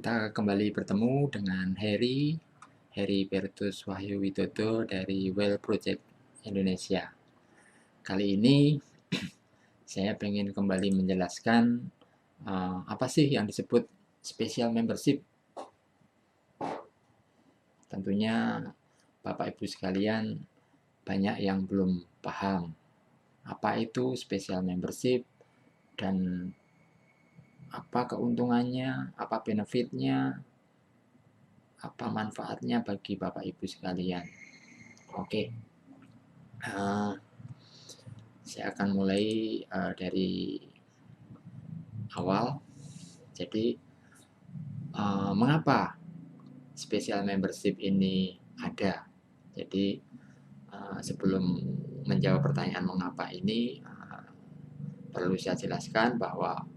Kita kembali bertemu dengan Heri Bertus Wahyu Widodo dari Well Project Indonesia. Kali ini saya ingin kembali menjelaskan apa sih yang disebut special membership. Tentunya Bapak Ibu sekalian banyak yang belum paham apa itu special membership dan apa keuntungannya, apa benefitnya, apa manfaatnya bagi Bapak Ibu sekalian. Oke, saya akan mulai dari awal. Jadi, mengapa special membership ini ada? Jadi, sebelum menjawab pertanyaan mengapa ini, perlu saya jelaskan bahwa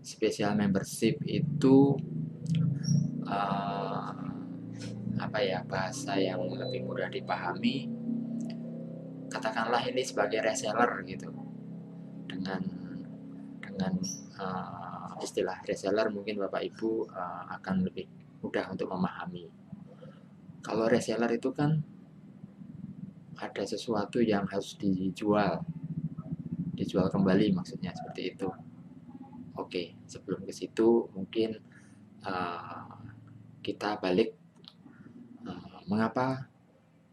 special membership itu bahasa yang lebih mudah dipahami. Katakanlah ini sebagai reseller gitu, dengan istilah reseller mungkin Bapak Ibu akan lebih mudah untuk memahami. Kalau reseller itu kan ada sesuatu yang harus dijual kembali, maksudnya seperti itu. Oke, sebelum ke situ mungkin kita balik mengapa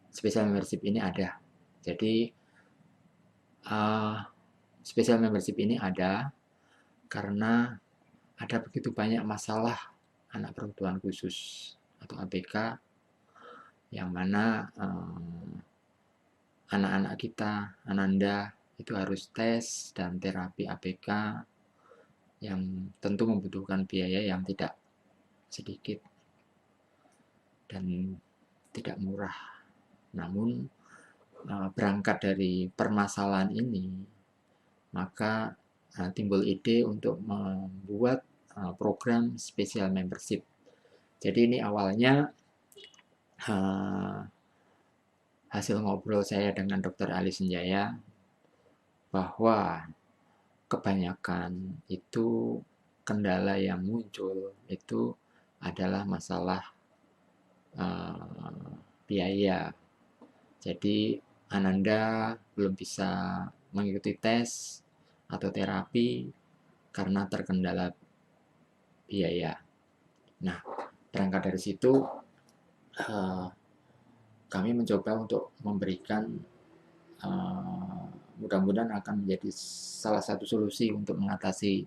special membership ini ada. Jadi special membership ini ada karena ada begitu banyak masalah anak berkebutuhan khusus atau ABK yang mana anak-anak kita, Ananda, itu harus tes dan terapi ABK yang tentu membutuhkan biaya yang tidak sedikit dan tidak murah. Namun berangkat dari permasalahan ini, maka timbul ide untuk membuat program special membership. Jadi ini awalnya hasil ngobrol saya dengan Dr. Ali Senjaya, bahwa kebanyakan itu kendala yang muncul itu adalah masalah biaya. Jadi Ananda belum bisa mengikuti tes atau terapi karena terkendala biaya. Nah, berangkat dari situ kami mencoba untuk memberikan mudah-mudahan akan menjadi salah satu solusi untuk mengatasi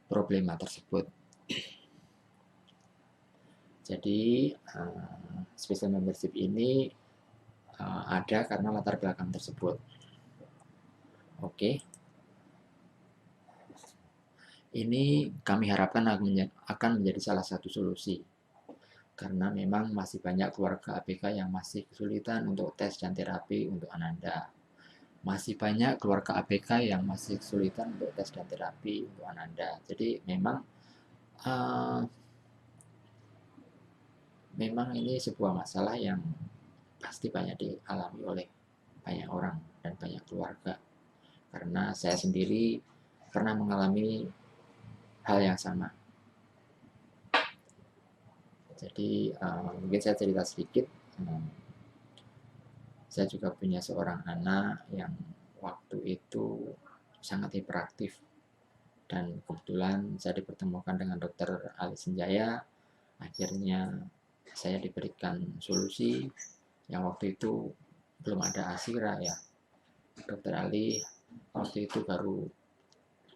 problema tersebut. Jadi special membership ini ada karena latar belakang tersebut. Oke. Ini kami harapkan akan menjadi salah satu solusi. Karena memang masih banyak keluarga ABK yang masih kesulitan untuk tes dan terapi untuk Ananda. Masih banyak keluarga ABK yang masih kesulitan untuk tes dan terapi untuk Ananda. Jadi memang ini sebuah masalah yang pasti banyak dialami oleh banyak orang dan banyak keluarga. Karena saya sendiri pernah mengalami hal yang sama. Jadi mungkin saya cerita sedikit. Saya juga punya seorang anak yang waktu itu sangat hiperaktif. Dan kebetulan saya dipertemukan dengan Dr. Ali Senjaya. Akhirnya saya diberikan solusi yang waktu itu belum ada Asira ya. Dr. Ali waktu itu baru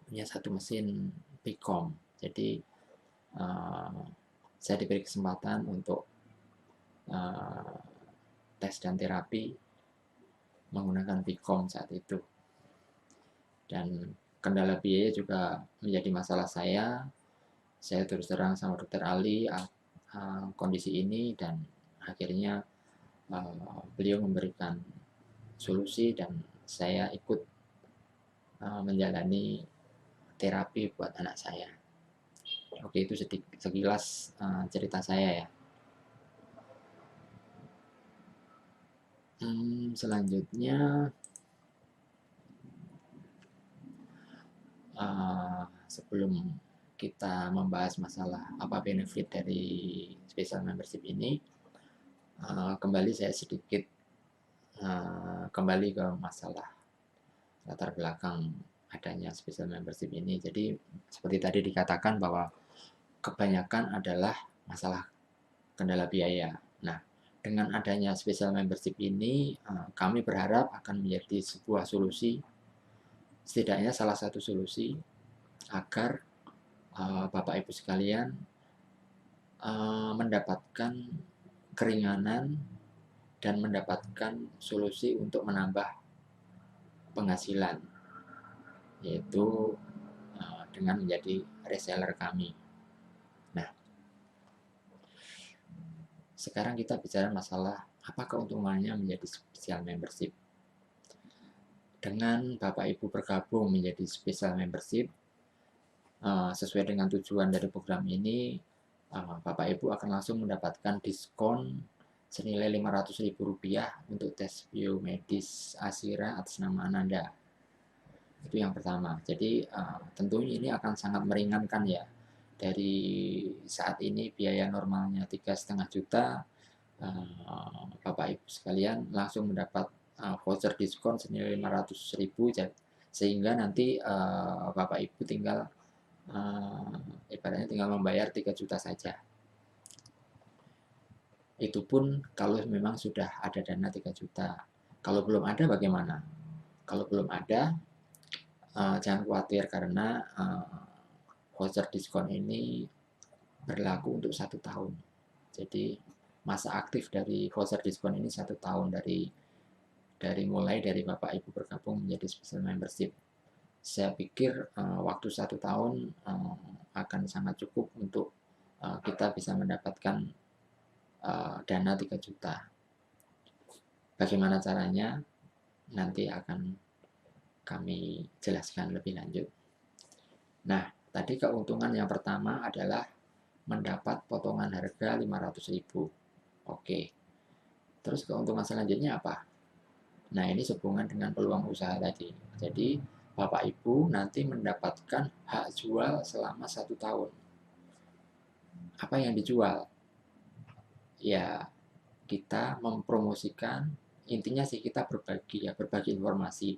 punya satu mesin Picom. Jadi saya diberi kesempatan untuk tes dan terapi menggunakan Picom saat itu. Dan kendala biaya juga menjadi masalah saya. Saya terus terang sama Dr. Ali kondisi ini, dan akhirnya beliau memberikan solusi dan saya ikut menjalani terapi buat anak saya. Oke, itu sekilas cerita saya ya. Selanjutnya sebelum kita membahas masalah apa benefit dari special membership ini, kembali saya sedikit kembali ke masalah latar belakang adanya special membership ini. Jadi seperti tadi dikatakan bahwa kebanyakan adalah masalah kendala biaya. Nah, dengan adanya special membership ini, kami berharap akan menjadi sebuah solusi, setidaknya salah satu solusi agar Bapak Ibu sekalian mendapatkan keringanan dan mendapatkan solusi untuk menambah penghasilan, yaitu dengan menjadi reseller kami. Nah, sekarang kita bicara masalah apa keuntungannya menjadi special membership. Dengan Bapak Ibu bergabung menjadi special membership, sesuai dengan tujuan dari program ini, Bapak Ibu akan langsung mendapatkan diskon senilai Rp500.000 untuk tes biomedis Asira atas nama Ananda. Itu yang pertama. Jadi tentunya ini akan sangat meringankan ya. Dari saat ini biaya normalnya 3,5 juta, Bapak Ibu sekalian langsung mendapat voucher diskon senilai 500.000, sehingga nanti Bapak Ibu tinggal ibaratnya tinggal membayar 3 juta saja. Itu pun kalau memang sudah ada dana 3 juta. Kalau belum ada bagaimana? Kalau belum ada, jangan khawatir karena voucher diskon ini berlaku untuk 1 tahun. Jadi masa aktif dari voucher diskon ini 1 tahun mulai dari Bapak Ibu bergabung menjadi special membership. Saya pikir waktu 1 tahun akan sangat cukup untuk kita bisa mendapatkan dana 3 juta. Bagaimana caranya? Nanti akan kami jelaskan lebih lanjut. Nah, tadi keuntungan yang pertama adalah mendapat potongan harga 500.000. Oke. Terus keuntungan selanjutnya apa? Nah, ini sehubungan dengan peluang usaha tadi. Jadi, Bapak Ibu nanti mendapatkan hak jual selama 1 tahun. Apa yang dijual? Ya, kita mempromosikan, intinya sih kita berbagi informasi.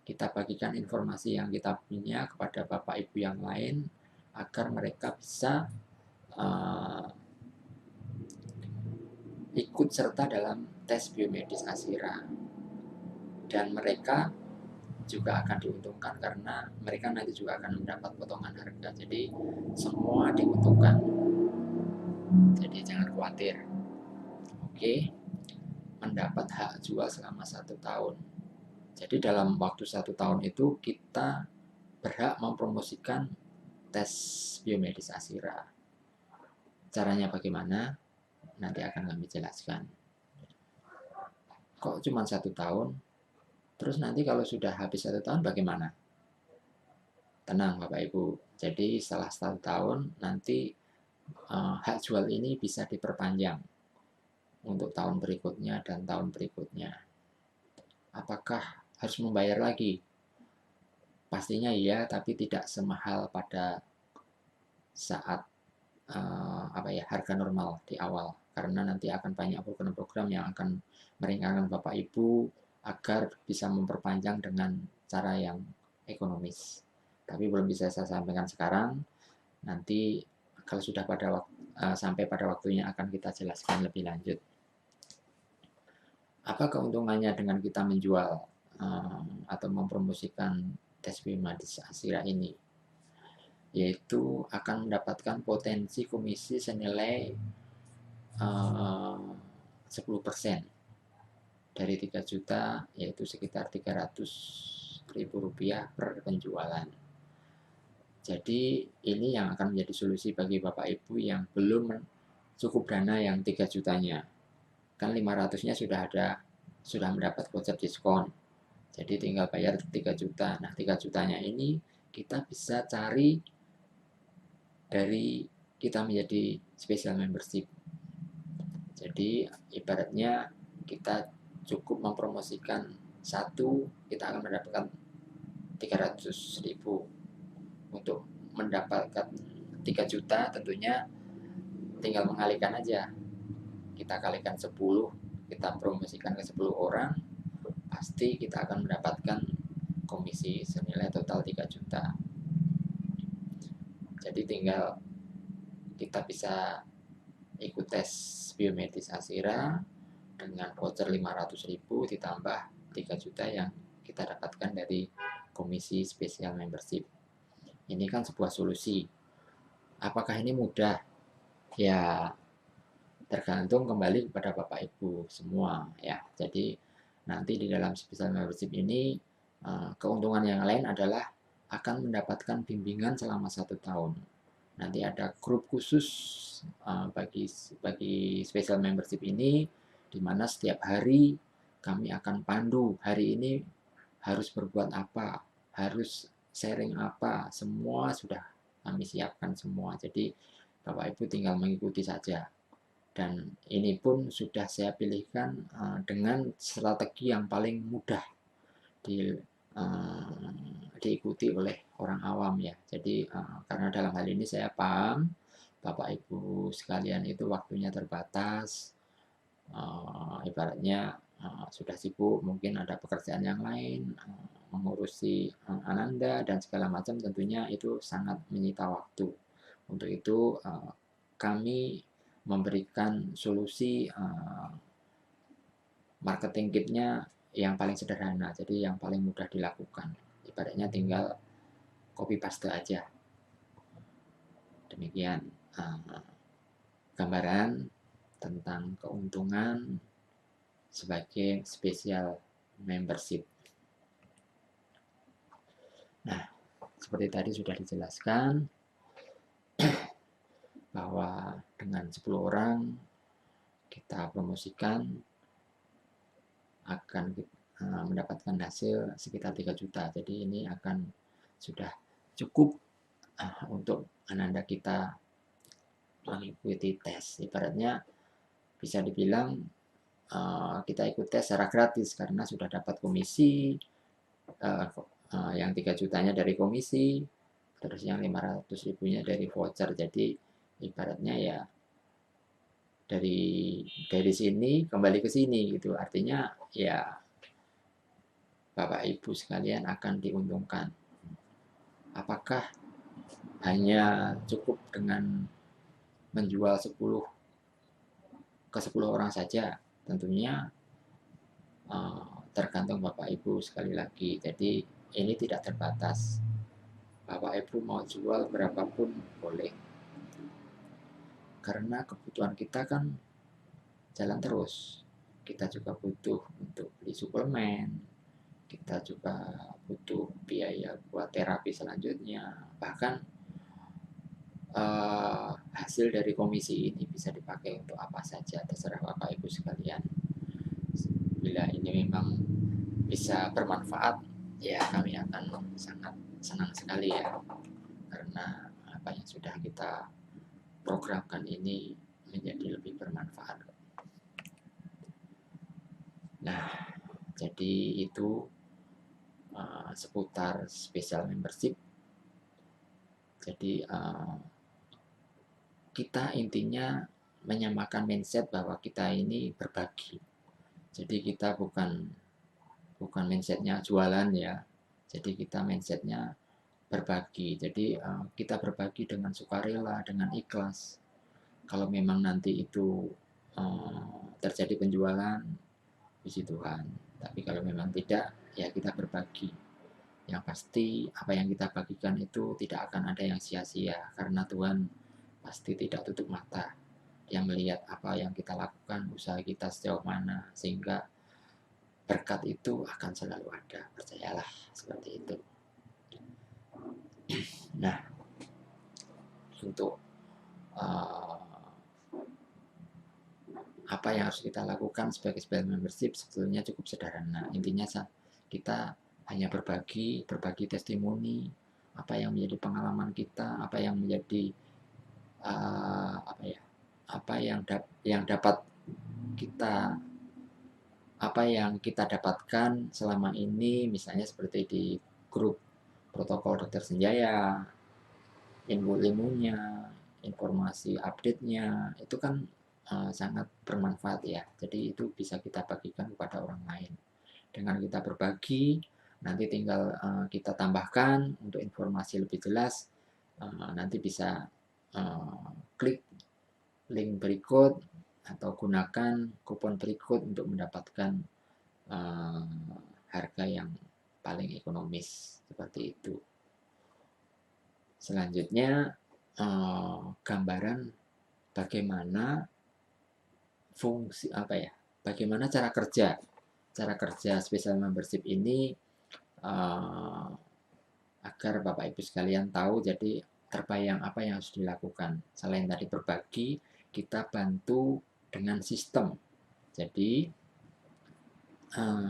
Kita bagikan informasi yang kita punya kepada Bapak Ibu yang lain agar mereka bisa ikut serta dalam tes biomedis Asira, dan mereka juga akan diuntungkan karena mereka nanti juga akan mendapat potongan harga. Jadi semua diuntungkan. Jadi jangan khawatir. Oke, mendapat hak jual selama 1 tahun. Jadi dalam waktu 1 tahun itu kita berhak mempromosikan tes biomedis Asira. Caranya bagaimana? Nanti akan kami jelaskan. Kok cuma 1 tahun? Terus nanti kalau sudah habis 1 tahun bagaimana? Tenang Bapak Ibu. Jadi setelah 1 tahun nanti hak jual ini bisa diperpanjang untuk tahun berikutnya dan tahun berikutnya. Apakah harus membayar lagi? Pastinya iya, tapi tidak semahal pada saat harga normal di awal, karena nanti akan banyak program-program yang akan meringankan Bapak Ibu agar bisa memperpanjang dengan cara yang ekonomis. Tapi belum bisa saya sampaikan sekarang. Nanti kalau sudah sampai pada waktunya akan kita jelaskan lebih lanjut. Apa keuntungannya dengan kita menjual atau mempromosikan tes biomedis Asira ini? Yaitu akan mendapatkan potensi komisi senilai 10% dari 3 juta, yaitu sekitar Rp300.000 per penjualan. Jadi ini yang akan menjadi solusi bagi Bapak Ibu yang belum cukup dana yang 3 jutanya. Kan 500-nya sudah mendapat voucher diskon. Jadi tinggal bayar 3 juta. Nah, 3 jutanya ini kita bisa cari dari kita menjadi special membership. Jadi ibaratnya kita cukup mempromosikan 1, kita akan mendapatkan 300.000 untuk mendapatkan 3 juta, tentunya tinggal mengalihkan aja. Kita kalikan 10, kita promosikan ke 10 orang, pasti kita akan mendapatkan komisi senilai total 3 juta. Jadi tinggal kita bisa ikut tes biomedis Asira dengan voucher 500.000 ditambah 3 juta yang kita dapatkan dari komisi spesial membership. Ini kan sebuah solusi. Apakah ini mudah? Ya, tergantung kembali kepada Bapak Ibu semua ya. Jadi nanti di dalam spesial membership ini keuntungan yang lain adalah akan mendapatkan bimbingan selama 1 tahun. Nanti ada grup khusus bagi special membership ini, di mana setiap hari kami akan pandu, hari ini harus berbuat apa, harus sharing apa, semua sudah kami siapkan semua. Jadi Bapak Ibu tinggal mengikuti saja. Dan ini pun sudah saya pilihkan dengan strategi yang paling mudah diikuti oleh orang awam ya. Jadi karena dalam hal ini saya paham Bapak Ibu sekalian itu waktunya terbatas, ibaratnya sudah sibuk, mungkin ada pekerjaan yang lain, mengurusi Ananda dan segala macam, tentunya itu sangat menyita waktu. Untuk itu kami memberikan solusi marketing kitnya yang paling sederhana, jadi yang paling mudah dilakukan. Ibaratnya tinggal copy paste aja. Demikian gambaran tentang keuntungan sebagai spesial membership. Nah, seperti tadi sudah dijelaskan bahwa dengan 10 orang kita promosikan akan mendapatkan hasil sekitar 3 juta. Jadi ini akan sudah cukup untuk Ananda kita mengikuti tes. Ibaratnya bisa dibilang kita ikut tes secara gratis karena sudah dapat komisi, yang 3 jutanya dari komisi, terus yang 500 ribunya dari voucher. Jadi ibaratnya ya dari sini kembali ke sini gitu. Artinya ya Bapak Ibu sekalian akan diuntungkan. Apakah hanya cukup dengan menjual 10 ke 10 orang saja? Tentunya tergantung Bapak Ibu sekali lagi. Jadi ini tidak terbatas. Bapak Ibu mau jual berapapun boleh. Karena kebutuhan kita kan jalan terus. Kita juga butuh untuk beli suplemen, kita juga butuh biaya buat terapi selanjutnya. Bahkan hasil dari komisi ini bisa dipakai untuk apa saja, terserah Bapak Ibu sekalian. Bila ini memang bisa bermanfaat, ya kami akan sangat senang sekali ya, karena apa yang sudah kita programkan ini menjadi lebih bermanfaat. Nah, jadi itu seputar special membership. Jadi kita intinya menyamakan mindset bahwa kita ini berbagi. Jadi kita bukan mindsetnya jualan ya. Jadi kita mindsetnya berbagi. Jadi kita berbagi dengan sukarela, dengan ikhlas. Kalau memang nanti itu terjadi penjualan, puji Tuhan. Tapi kalau memang tidak, ya kita berbagi. Yang pasti apa yang kita bagikan itu tidak akan ada yang sia-sia, karena Tuhan pasti tidak tutup mata. Dia melihat apa yang kita lakukan, usaha kita sejauh mana, sehingga berkat itu akan selalu ada. Percayalah seperti itu. Nah, untuk apa yang harus kita lakukan sebagai special membership sebetulnya cukup sederhana. Intinya kita hanya berbagi testimoni, apa yang menjadi pengalaman kita, apa yang menjadi apa yang kita dapatkan selama ini, misalnya seperti di grup protokol Dokter Senjaya, ilmu-ilmunya, informasi update-nya, itu kan sangat bermanfaat ya. Jadi itu bisa kita bagikan kepada orang lain. Dengan kita berbagi, nanti tinggal kita tambahkan untuk informasi lebih jelas, nanti bisa klik link berikut atau gunakan kupon berikut untuk mendapatkan harga yang paling ekonomis, seperti itu. Selanjutnya gambaran bagaimana fungsi bagaimana cara kerja special membership ini, agar Bapak Ibu sekalian tahu, jadi terbayang apa yang harus dilakukan. Selain tadi berbagi, kita bantu dengan sistem. Jadi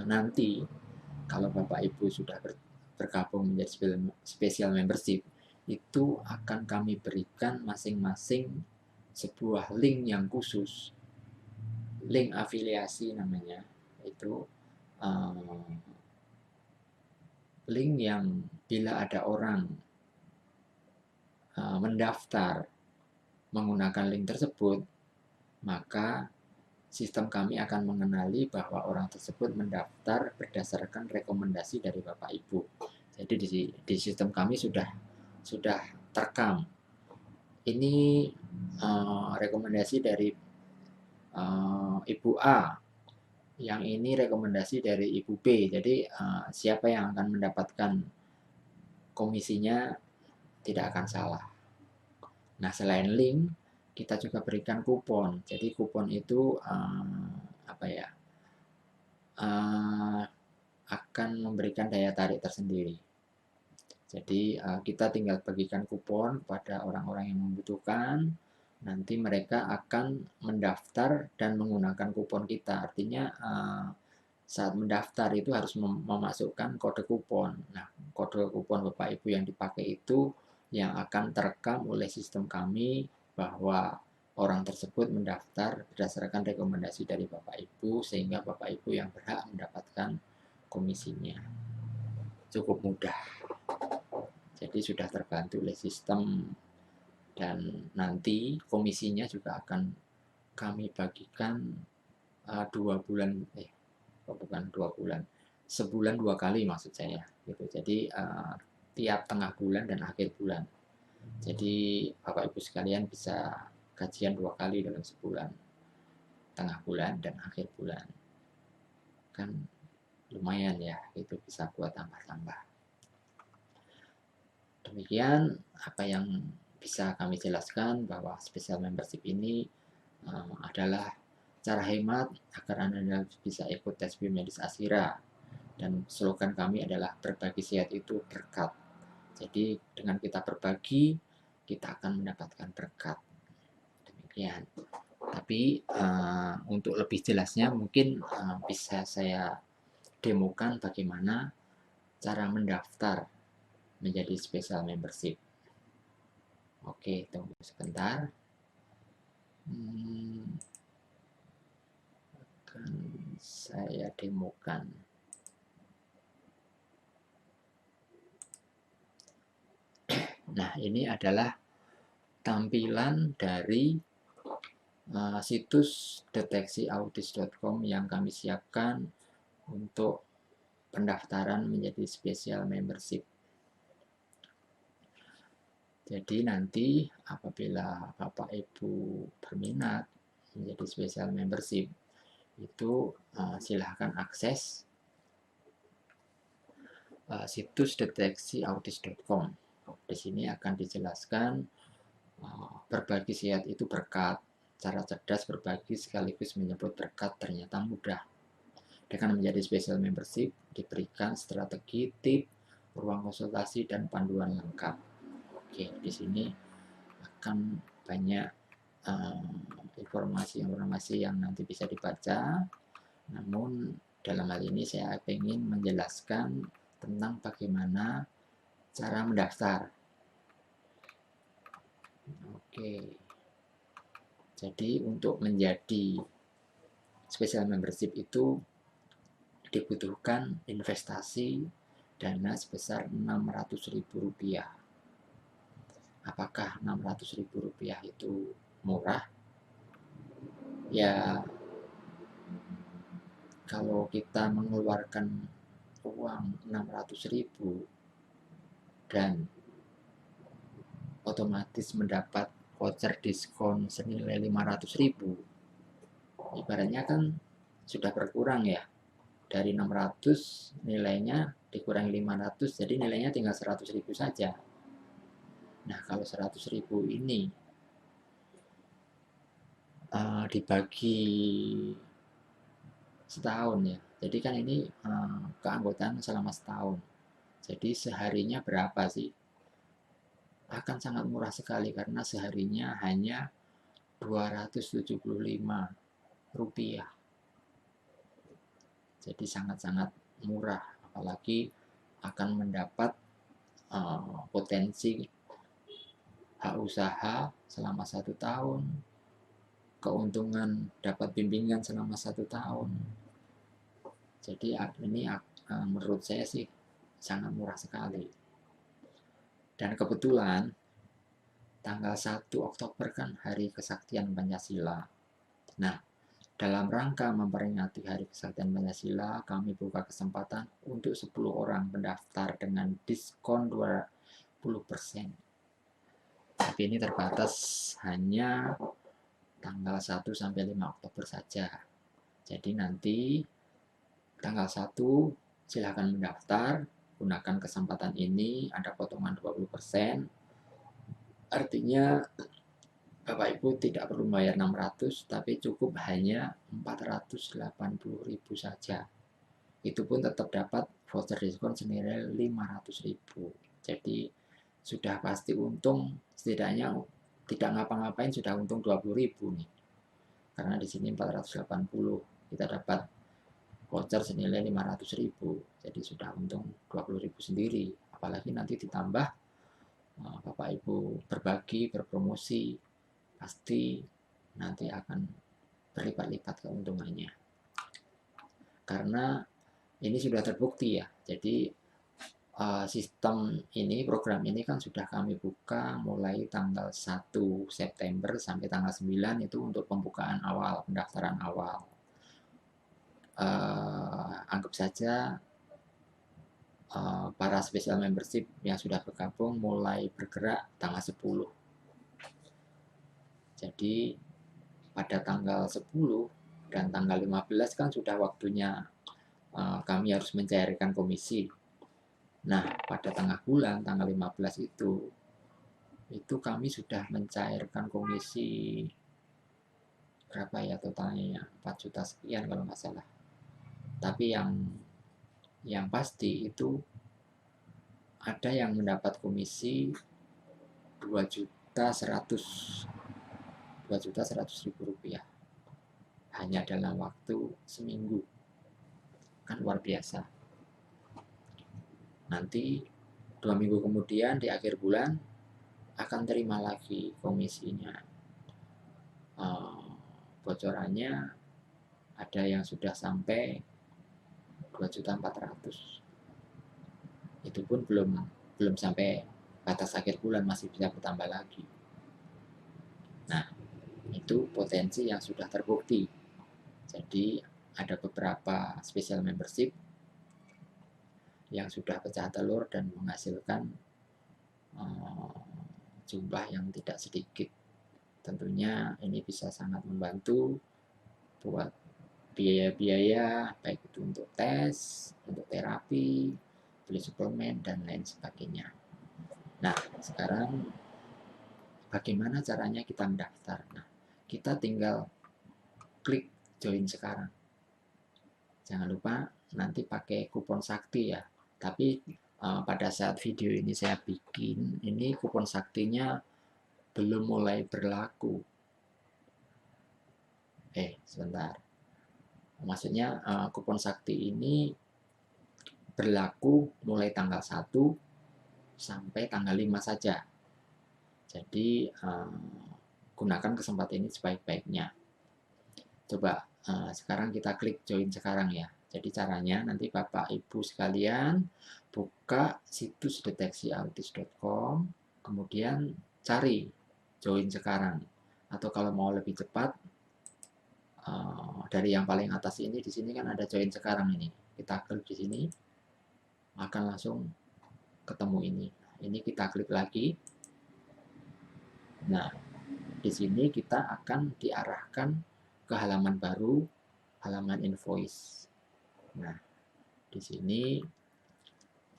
nanti kalau Bapak Ibu sudah bergabung menjadi special membership, itu akan kami berikan masing-masing sebuah link yang khusus, link afiliasi namanya. Itu link yang bila ada orang mendaftar menggunakan link tersebut, maka sistem kami akan mengenali bahwa orang tersebut mendaftar berdasarkan rekomendasi dari Bapak Ibu. Jadi di sistem kami sudah terekam. Ini rekomendasi dari Ibu A, yang ini rekomendasi dari Ibu B. Jadi siapa yang akan mendapatkan komisinya tidak akan salah. Nah, selain link, kita juga berikan kupon. Jadi kupon itu akan memberikan daya tarik tersendiri. Jadi kita tinggal bagikan kupon kepada orang-orang yang membutuhkan. Nanti mereka akan mendaftar dan menggunakan kupon kita. Artinya saat mendaftar itu harus memasukkan kode kupon. Nah, kode kupon Bapak Ibu yang dipakai itu yang akan terekam oleh sistem kami bahwa orang tersebut mendaftar berdasarkan rekomendasi dari Bapak Ibu, sehingga Bapak Ibu yang berhak mendapatkan komisinya. Cukup mudah. Jadi sudah terbantu oleh sistem, dan nanti komisinya juga akan kami bagikan 2 bulan, bukan 2 bulan, sebulan 2 kali maksud saya. Gitu. Jadi tiap tengah bulan dan akhir bulan. Jadi Bapak Ibu sekalian bisa gajian 2 kali dalam sebulan, tengah bulan dan akhir bulan. Kan lumayan ya, itu bisa buat tambah-tambah. Demikian apa yang bisa kami jelaskan, bahwa special membership ini adalah cara hemat agar Anda bisa ikut tes biomedis Asira. Dan slogan kami adalah berbagi sehat itu berkat. Jadi dengan kita berbagi, kita akan mendapatkan berkat. Demikian. Tapi untuk lebih jelasnya mungkin bisa saya demokan bagaimana cara mendaftar menjadi special membership. Oke, tunggu sebentar. Akan saya demokan. Nah, ini adalah tampilan dari situs deteksiautis.com yang kami siapkan untuk pendaftaran menjadi special membership. Jadi nanti apabila Bapak Ibu berminat menjadi special membership, itu silahkan akses situs deteksiautis.com. Di sini akan dijelaskan berbagi sehat itu berkat. Cara cerdas berbagi sekaligus menyebut berkat ternyata mudah. Dengan menjadi special membership, diberikan strategi, tip, ruang konsultasi, dan panduan lengkap. Oke, di sini akan banyak informasi-informasi yang nanti bisa dibaca. Namun dalam hal ini saya ingin menjelaskan tentang bagaimana cara mendaftar. Oke. Jadi untuk menjadi special membership itu dibutuhkan investasi dana sebesar Rp600.000. Apakah Rp600.000 itu murah? Ya, kalau kita mengeluarkan uang 600.000 dan otomatis mendapat voucher diskon senilai 500.000, ibaratnya kan sudah berkurang ya. Dari 600 nilainya dikurangi 500, jadi nilainya tinggal 100.000 saja. Nah, kalau 100.000 ini dibagi setahun ya, jadi kan ini keanggotaan selama setahun, jadi seharinya berapa sih? Akan sangat murah sekali karena seharinya hanya Rp275, jadi sangat-sangat murah, apalagi akan mendapat potensi hak usaha selama 1 tahun, keuntungan dapat bimbingan selama 1 tahun. Jadi ini menurut saya sih sangat murah sekali. Dan kebetulan tanggal 1 Oktober kan Hari Kesaktian Pancasila. Nah, dalam rangka memperingati Hari Kesaktian Pancasila, kami buka kesempatan untuk 10 orang pendaftar dengan diskon 20%. Tapi ini terbatas hanya tanggal 1 sampai 5 Oktober saja. Jadi nanti tanggal 1 silakan mendaftar, gunakan kesempatan ini, ada potongan 20%. Artinya Bapak Ibu tidak perlu bayar 600, tapi cukup hanya 480.000 saja. Itu pun tetap dapat voucher diskon senilai 500.000. Jadi sudah pasti untung, setidaknya tidak ngapa-ngapain sudah untung 20.000 nih. Karena di sini 480, kita dapat voucher senilai 500.000. Jadi sudah untung 20.000 sendiri. Apalagi nanti ditambah Bapak Ibu berbagi, berpromosi, pasti nanti akan berlipat-lipat keuntungannya. Karena ini sudah terbukti ya. Jadi sistem ini, program ini kan sudah kami buka mulai tanggal 1 September sampai tanggal 9 itu untuk pembukaan awal, pendaftaran awal. Anggap saja para special membership yang sudah bergabung mulai bergerak tanggal 10. Jadi pada tanggal 10 dan tanggal 15 kan sudah waktunya kami harus mencairkan komisi. Nah, pada tengah bulan, tanggal 15 itu kami sudah mencairkan komisi berapa ya totalnya, 4 juta sekian kalau nggak salah. Tapi yang pasti itu ada yang mendapat komisi 2.100.000 rupiah hanya dalam waktu seminggu, kan luar biasa. Nanti 2 minggu kemudian di akhir bulan akan terima lagi komisinya. Bocorannya ada yang sudah sampai 2.400.000. Itu pun belum sampai batas akhir bulan, masih bisa bertambah lagi. Nah, itu potensi yang sudah terbukti. Jadi ada beberapa special membership yang sudah pecah telur dan menghasilkan jumlah yang tidak sedikit. Tentunya ini bisa sangat membantu buat biaya-biaya, baik itu untuk tes, untuk terapi, beli suplemen, dan lain sebagainya. Nah, sekarang bagaimana caranya kita mendaftar? Nah, kita tinggal klik join sekarang. Jangan lupa nanti pakai kupon sakti ya. Tapi pada saat video ini saya bikin, ini kupon saktinya belum mulai berlaku. Sebentar. Maksudnya kupon sakti ini berlaku mulai tanggal 1 sampai tanggal 5 saja. Jadi gunakan kesempatan ini sebaik-baiknya. Coba sekarang kita klik join sekarang ya. Jadi caranya nanti Bapak Ibu sekalian buka situs deteksiautis.com, kemudian cari join sekarang, atau kalau mau lebih cepat dari yang paling atas ini, di sini kan ada join sekarang ini, kita klik di sini akan langsung ketemu ini kita klik lagi. Nah, di sini kita akan diarahkan ke halaman baru, halaman invoice. Nah, di sini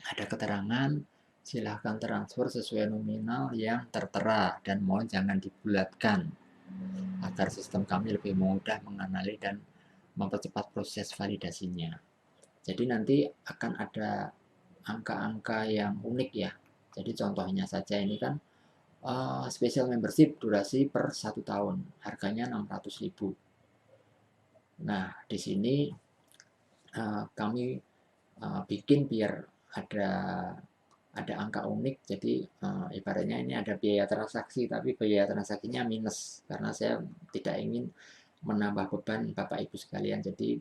ada keterangan silahkan transfer sesuai nominal yang tertera dan mohon jangan dibulatkan agar sistem kami lebih mudah mengenali dan mempercepat proses validasinya. Jadi nanti akan ada angka-angka yang unik ya. Jadi contohnya saja ini kan special membership durasi per 1 tahun, harganya 600.000. Nah, di sini kami bikin biar ada angka unik. Jadi ibaratnya ini ada biaya transaksi, tapi biaya transaksinya minus karena saya tidak ingin menambah beban Bapak Ibu sekalian. Jadi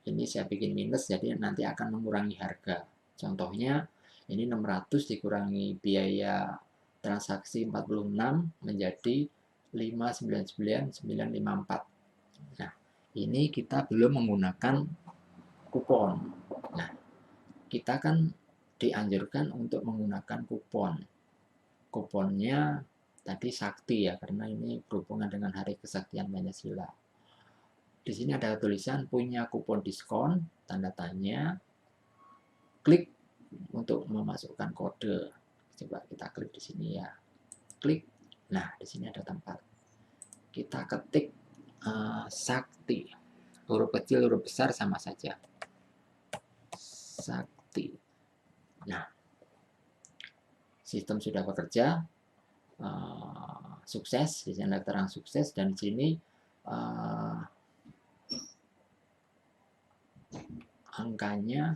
ini saya bikin minus, jadi nanti akan mengurangi harga. Contohnya ini 600 dikurangi biaya transaksi 46 menjadi 599.954. Nah, ini kita belum menggunakan kupon. Nah, kita kan dianjurkan untuk menggunakan kupon. Kuponnya tadi sakti ya, karena ini berhubungan dengan Hari Kesaktian Pancasila. Di sini ada tulisan punya kupon diskon, tanda tanya, klik untuk memasukkan kode. Coba kita klik di sini ya. Klik. Nah, di sini ada tempat. Kita ketik sakti. Huruf kecil, huruf besar sama saja. Sakti. Nah, sistem sudah bekerja, sukses. Di sini ada terang sukses dan di sini angkanya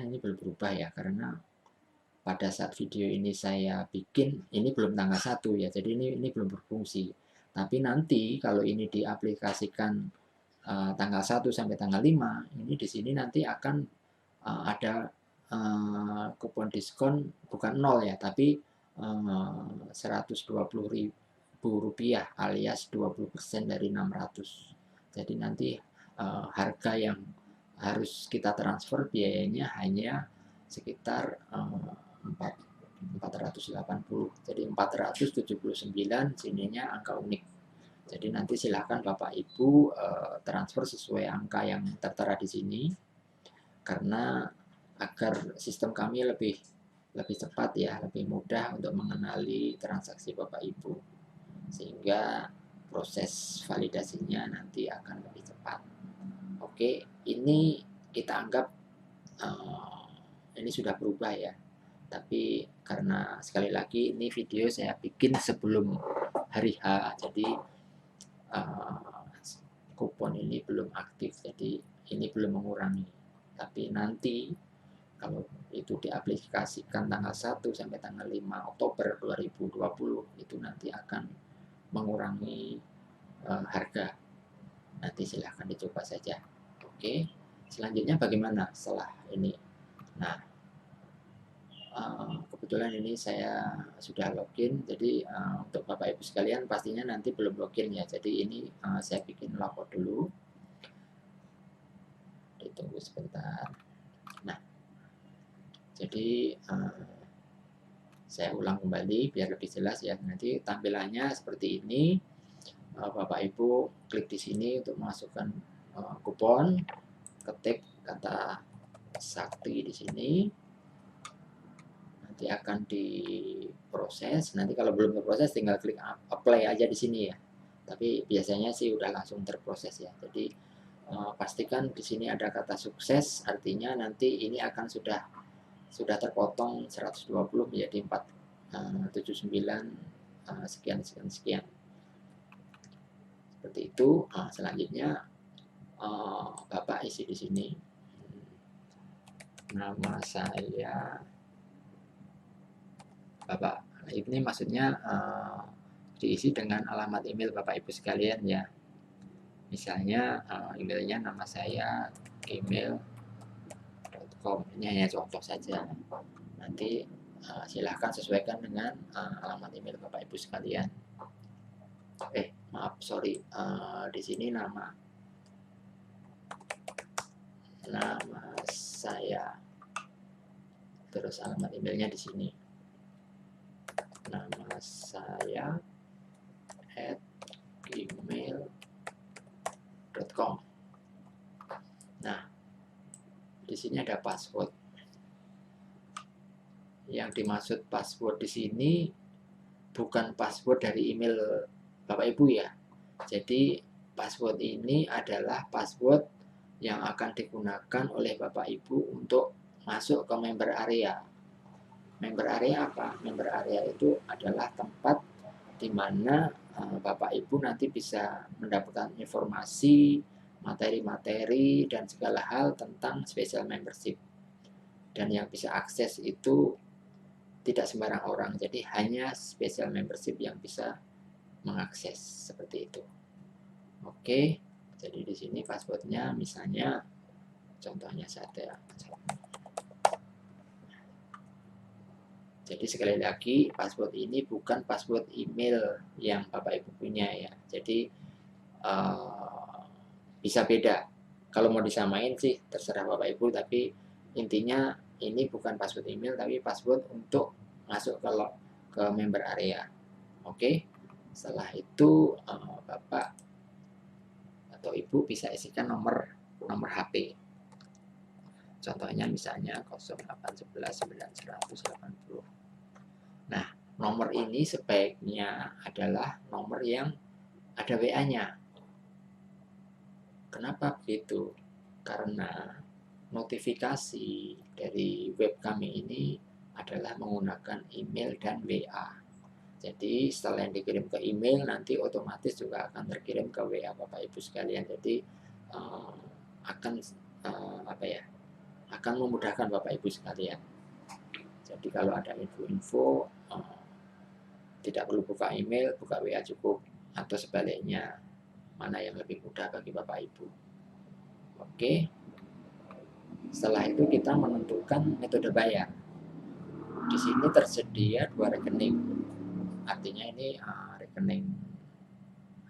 ini belum berubah ya, karena pada saat video ini saya bikin ini belum tanggal 1 ya, jadi ini belum berfungsi. Tapi nanti kalau ini diaplikasikan tanggal 1 sampai tanggal 5, ini di sini nanti akan ada kupon diskon bukan 0 ya, tapi 120.000 rupiah alias 20% dari 600. Jadi nanti harga yang harus kita transfer biayanya hanya sekitar 480. Jadi 479 sininya angka unik. Jadi nanti silahkan Bapak Ibu transfer sesuai angka yang tertera di sini, karena agar sistem kami lebih cepat ya, lebih mudah untuk mengenali transaksi Bapak Ibu, sehingga proses validasinya nanti akan lebih cepat. Oke, ini kita anggap ini sudah berubah ya, tapi karena sekali lagi ini video saya bikin sebelum hari H, jadi kupon ini belum aktif, jadi ini belum mengurangi. Tapi nanti kalau itu diaplikasikan tanggal 1 sampai tanggal 5 Oktober 2020 itu nanti akan mengurangi harga. Nanti silahkan dicoba saja. Oke, selanjutnya bagaimana setelah ini? Nah, kebetulan ini saya sudah login, jadi untuk Bapak Ibu sekalian pastinya nanti belum login ya, jadi ini saya bikin lapor dulu, ditunggu sebentar. Nah, jadi saya ulang kembali biar lebih jelas ya. Nanti tampilannya seperti ini. Bapak Ibu klik di sini untuk masukkan kupon, ketik kata sakti di sini. Nanti akan diproses. Nanti kalau belum terproses tinggal klik apply aja di sini ya. Tapi biasanya sih udah langsung terproses ya. Jadi pastikan di sini ada kata sukses, artinya nanti ini akan sudah terpotong 120 menjadi 479 sekian. Seperti itu. Selanjutnya Bapak isi di sini nama saya Bapak. Ini maksudnya diisi dengan alamat email Bapak Ibu sekalian ya. Misalnya emailnya nama saya gmail.com, ini hanya contoh saja. Nanti silahkan sesuaikan dengan alamat email Bapak Ibu sekalian. Maaf, sorry, di sini nama saya, terus alamat emailnya di sini. Nama saya @gmail.com. Nah, di sini ada password. Yang dimaksud password di sini bukan password dari email Bapak Ibu ya. Jadi password ini adalah password yang akan digunakan oleh Bapak Ibu untuk masuk ke member area. Member area apa? Member area itu adalah tempat di mana Bapak Ibu nanti bisa mendapatkan informasi, materi-materi, dan segala hal tentang special membership. Dan yang bisa akses itu tidak sembarang orang, jadi hanya special membership yang bisa mengakses seperti itu. Oke, jadi di sini passwordnya misalnya, contohnya saya. Jadi sekali lagi, password ini bukan password email yang Bapak Ibu punya ya. Jadi bisa beda. Kalau mau disamain sih terserah Bapak Ibu, tapi intinya ini bukan password email tapi password untuk masuk ke member area. Oke. Setelah itu Bapak atau Ibu bisa isikan nomor HP. Contohnya misalnya 08119180. Nah, nomor ini sebaiknya adalah nomor yang ada WA-nya. Kenapa begitu? Karena notifikasi dari web kami ini adalah menggunakan email dan WA. Jadi setelah yang dikirim ke email nanti otomatis juga akan terkirim ke WA Bapak Ibu sekalian. Jadi akan akan memudahkan Bapak Ibu sekalian. Jadi kalau ada info-info tidak perlu buka email, buka WA cukup, atau sebaliknya, mana yang lebih mudah bagi Bapak Ibu. Oke. Setelah itu kita menentukan metode bayar. Di sini tersedia 2 rekening. Artinya ini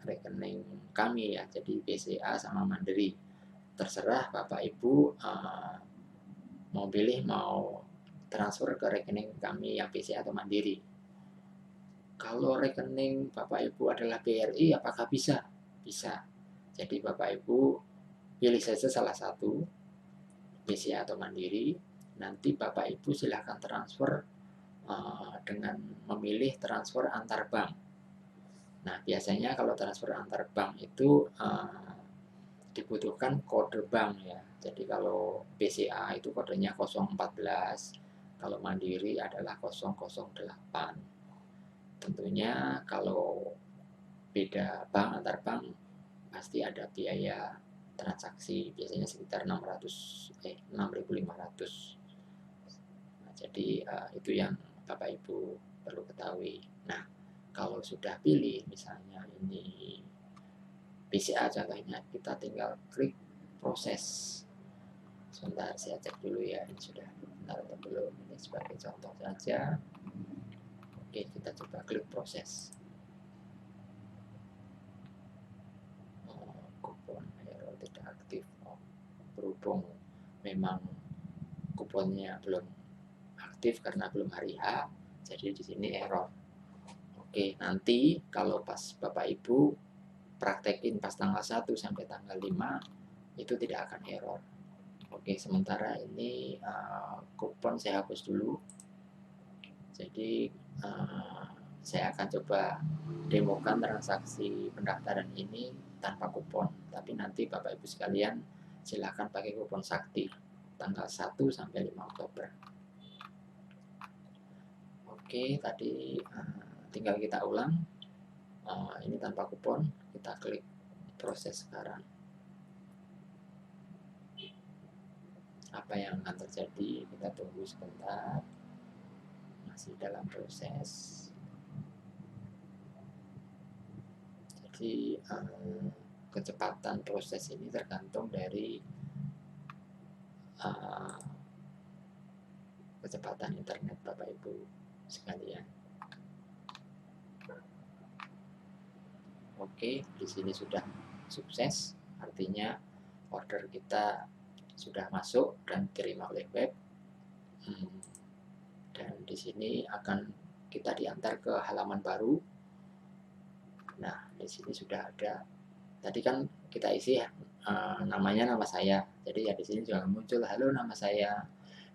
rekening kami ya, jadi BCA sama Mandiri. Terserah Bapak Ibu mau pilih mau transfer ke rekening kami yang BCA atau Mandiri. Kalau rekening Bapak Ibu adalah BRI, apakah bisa? Bisa. Jadi Bapak Ibu pilih saja salah satu, BCA atau Mandiri. Nanti Bapak Ibu silahkan transfer dengan memilih transfer antar bank. Nah, biasanya kalau transfer antar bank itu dibutuhkan kode bank ya. Jadi kalau BCA itu kodenya 014, kalau Mandiri adalah 008. Tentunya kalau beda bank antar bank pasti ada biaya transaksi, biasanya sekitar 6.500. Nah, jadi itu yang Bapak Ibu perlu ketahui. Nah, kalau sudah pilih misalnya ini BCA contohnya, kita tinggal klik proses. Sebentar saya cek dulu ya, ini sudah benar atau belum. Ini sebagai contoh saja. Oke, kita coba klik proses. Kupon error tidak aktif. Berhubung memang kuponnya belum aktif karena belum hari H, jadi di sini error. Oke, nanti kalau pas Bapak Ibu praktekin pas tanggal 1 sampai tanggal 5 itu tidak akan error. Oke, sementara ini kupon saya hapus dulu. Jadi saya akan coba demokan transaksi pendaftaran ini tanpa kupon. Tapi nanti Bapak Ibu sekalian silahkan pakai kupon sakti tanggal 1 sampai 5 Oktober. Oke, tadi tinggal kita ulang. Ini tanpa kupon, kita klik proses sekarang. Apa yang akan terjadi? Kita tunggu sebentar. Masih dalam proses. Jadi kecepatan proses ini tergantung dari kecepatan internet Bapak Ibu sekalian. Oke, di sini sudah sukses, artinya order kita sudah masuk dan diterima oleh web. Dan di sini akan kita diantar ke halaman baru. Nah, di sini sudah ada. Tadi kan kita isi namanya nama saya. Jadi ya di sini juga muncul, halo nama saya.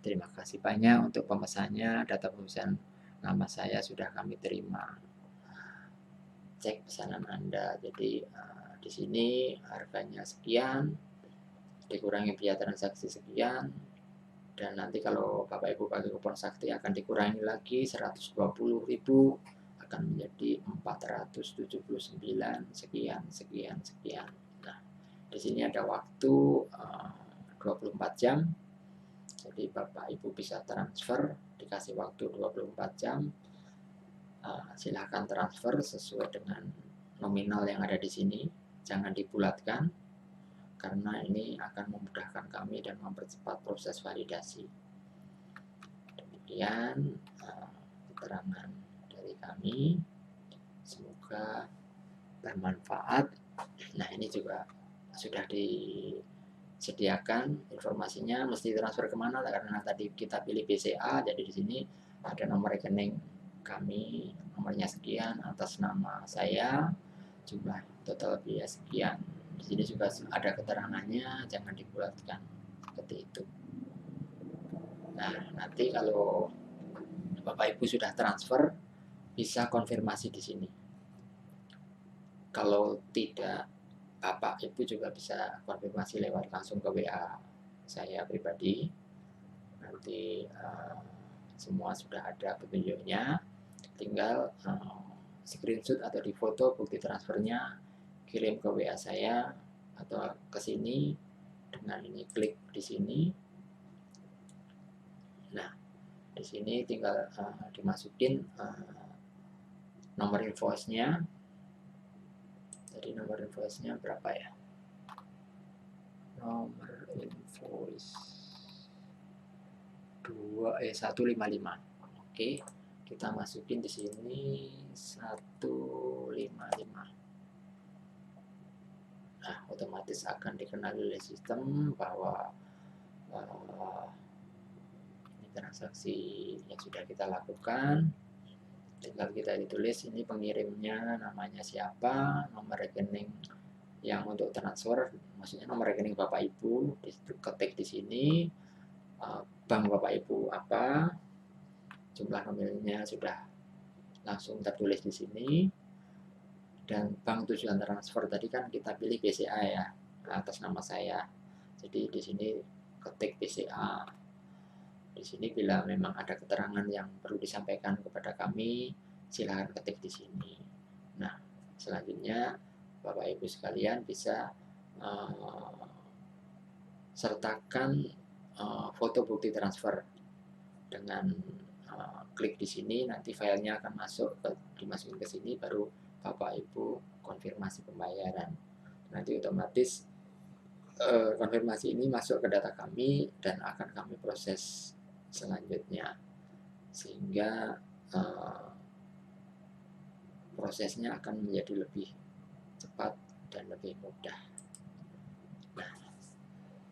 Terima kasih banyak untuk pemesannya. Data pemesan nama saya sudah kami terima. Cek pesanan Anda. Jadi di sini harganya sekian, dikurangi biaya transaksi sekian, dan nanti kalau Bapak Ibu pakai kupon sakti akan dikurangi lagi 120.000, akan menjadi 479 sekian sekian sekian. Nah, di sini ada waktu 24 jam. Jadi Bapak Ibu bisa transfer, dikasih waktu 24 jam. Silahkan transfer sesuai dengan nominal yang ada di sini. Jangan dibulatkan, karena ini akan memudahkan kami dan mempercepat proses validasi. Demikian keterangan dari kami, semoga bermanfaat. Nah, ini juga sudah disediakan informasinya, mesti transfer kemana, karena tadi kita pilih BCA, jadi di sini ada nomor rekening kami, nomornya sekian, atas nama saya, jumlah total biaya sekian. Di sini juga ada keterangannya, jangan dibulatkan seperti itu. Nah, nanti kalau Bapak Ibu sudah transfer, bisa konfirmasi di sini. Kalau tidak, Bapak Ibu juga bisa konfirmasi lewat langsung ke WA saya pribadi. Nanti semua sudah ada petunjuknya, tinggal screenshot atau di foto bukti transfernya, kirim ke WA saya atau ke sini dengan ini, klik di sini. Nah, di sini tinggal dimasukin nomor invoice-nya. Jadi nomor invoice-nya berapa ya? Nomor invoice 155. Oke, kita masukin di sini 155. Nah, otomatis akan dikenali oleh sistem bahwa ini transaksi yang sudah kita lakukan. Tinggal kita ditulis ini pengirimnya namanya siapa, nomor rekening yang untuk transfer, maksudnya nomor rekening Bapak Ibu, diketik di sini, bank Bapak Ibu apa, jumlah nominalnya sudah langsung tertulis di sini, dan bank tujuan transfer tadi kan kita pilih BCA ya, atas nama saya. Jadi di sini ketik BCA. Di sini bila memang ada keterangan yang perlu disampaikan kepada kami, silahkan ketik di sini. Nah, selanjutnya Bapak Ibu sekalian bisa sertakan foto bukti transfer dengan klik di sini. Nanti filenya akan dimasukin ke sini, baru Bapak Ibu konfirmasi pembayaran. Nanti otomatis konfirmasi ini masuk ke data kami dan akan kami proses selanjutnya, sehingga prosesnya akan menjadi lebih cepat dan lebih mudah. Nah,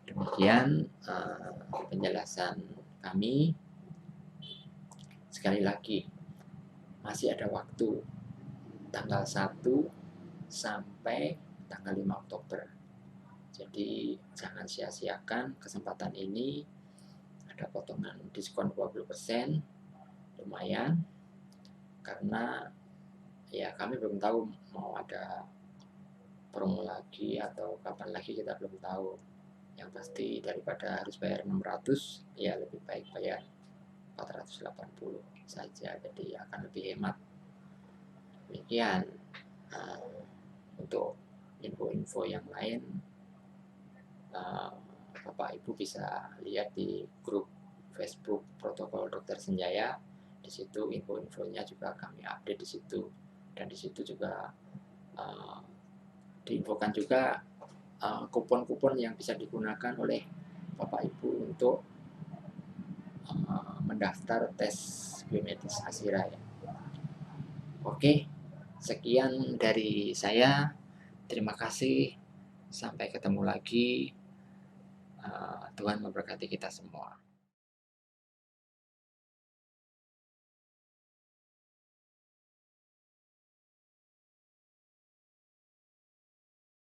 demikian penjelasan kami. Sekali lagi, masih ada waktu tanggal 1 sampai tanggal 5 Oktober. Jadi jangan sia-siakan kesempatan ini. Ada potongan diskon 20%, lumayan, karena ya kami belum tahu mau ada promo lagi atau kapan lagi, kita belum tahu. Yang pasti daripada harus bayar 600, ya lebih baik bayar 480 saja, jadi akan lebih hemat. Demikian untuk info-info yang lain, Bapak Ibu bisa lihat di grup Facebook Protokol Dokter Senjaya. Di situ info-infonya juga kami update di situ, dan di situ juga diinfokan juga kupon-kupon yang bisa digunakan oleh Bapak Ibu untuk mendaftar tes biomedis Asira ya. Oke, sekian dari saya. Terima kasih. Sampai ketemu lagi. Tuhan memberkati kita semua.